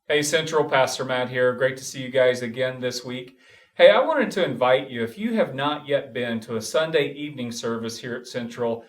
Hey, Central, Pastor Matt here. Great to see you guys again this week. Hey, I wanted to invite you, if you have not yet been to a Sunday evening service here at Central,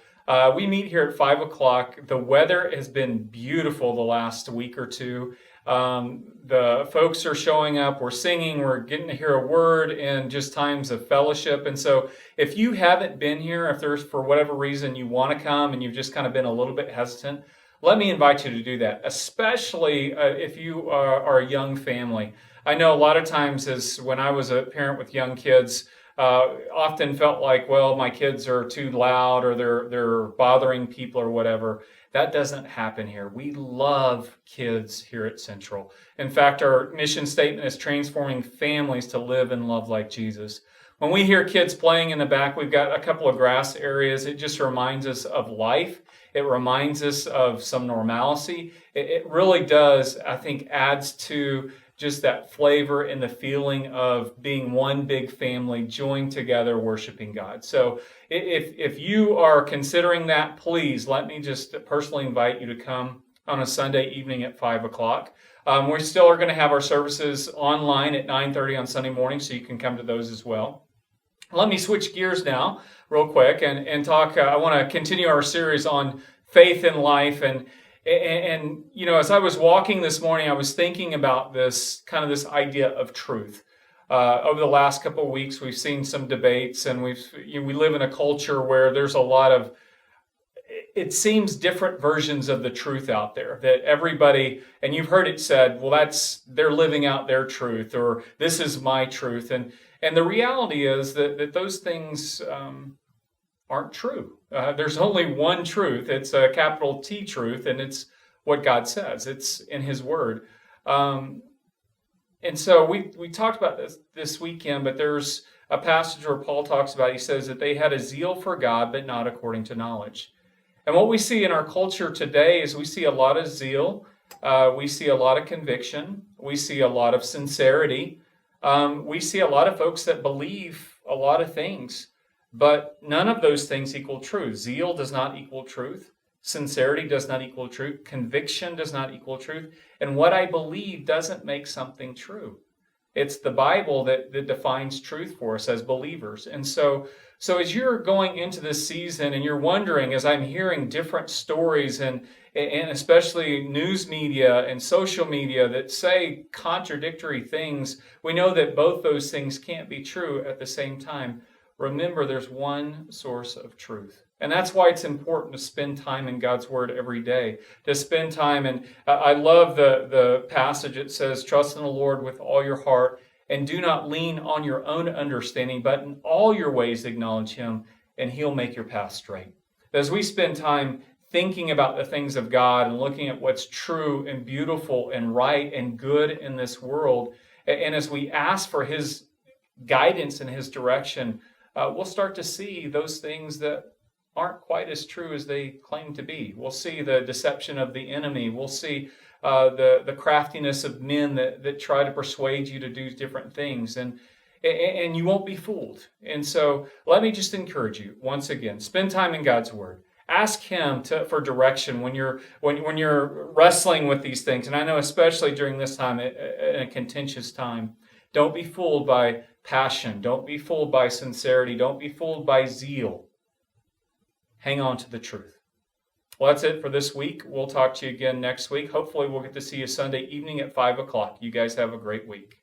we meet here at 5 o'clock. The weather has been beautiful the last week or two. The folks are showing up, we're singing, we're getting to hear a word, and just times of fellowship. And so if you haven't been here, if there's for whatever reason you want to come and you've just kind of been a little bit hesitant, let me invite you to do that, especially if you are a young family. I know a lot of times, as when I was a parent with young kids, often felt like, well, my kids are too loud or they're bothering people or whatever. That doesn't happen here. We love kids here at Central. In fact, our mission statement is transforming families to live and love like Jesus. When we hear kids playing in the back, we've got a couple of grass areas. It just reminds us of life. It reminds us of some normalcy. It really does, I think, adds to just that flavor and the feeling of being one big family joined together worshiping God. So if you are considering that, please let me just personally invite you to come on a Sunday evening at 5 o'clock. We still are going to have our services online at 9:30 on Sunday morning, so you can come to those as well. Let me switch gears now real quick and talk. I want to continue our series on faith in life. And you know, as I was walking this morning, I was thinking about this idea of truth. Over the last couple of weeks, we've seen some debates, and we live in a culture where there's a lot of, it seems, different versions of the truth out there, that everybody, and you've heard it said, well, they're living out their truth, or this is my truth. And the reality is that those things aren't true. There's only one truth. It's a capital T truth, and it's what God says. It's in His Word. And so we talked about this weekend, but there's a passage where Paul talks about, he says that they had a zeal for God, but not according to knowledge. And what we see in our culture today is we see a lot of zeal. We see a lot of conviction. We see a lot of sincerity. We see a lot of folks that believe a lot of things, but none of those things equal truth. Zeal does not equal truth. Sincerity does not equal truth. Conviction does not equal truth. And what I believe doesn't make something true. It's the Bible that defines truth for us as believers. And so as you're going into this season and you're wondering, as I'm hearing different stories and especially news media and social media that say contradictory things, we know that both those things can't be true at the same time. Remember, there's one source of truth. And that's why it's important to spend time in God's Word every day, to spend time. And I love the passage. It says, trust in the Lord with all your heart and do not lean on your own understanding, but in all your ways acknowledge Him and He'll make your path straight. As we spend time thinking about the things of God and looking at what's true and beautiful and right and good in this world, and as we ask for His guidance and His direction, we'll start to see those things that aren't quite as true as they claim to be. We'll see the deception of the enemy. We'll see the craftiness of men that try to persuade you to do different things, and you won't be fooled. And so let me just encourage you once again, spend time in God's Word. Ask Him for direction when you're wrestling with these things. And I know especially during this time, in a contentious time, don't be fooled by passion. Don't be fooled by sincerity. Don't be fooled by zeal. Hang on to the truth. Well, that's it for this week. We'll talk to you again next week. Hopefully we'll get to see you Sunday evening at 5 o'clock. You guys have a great week.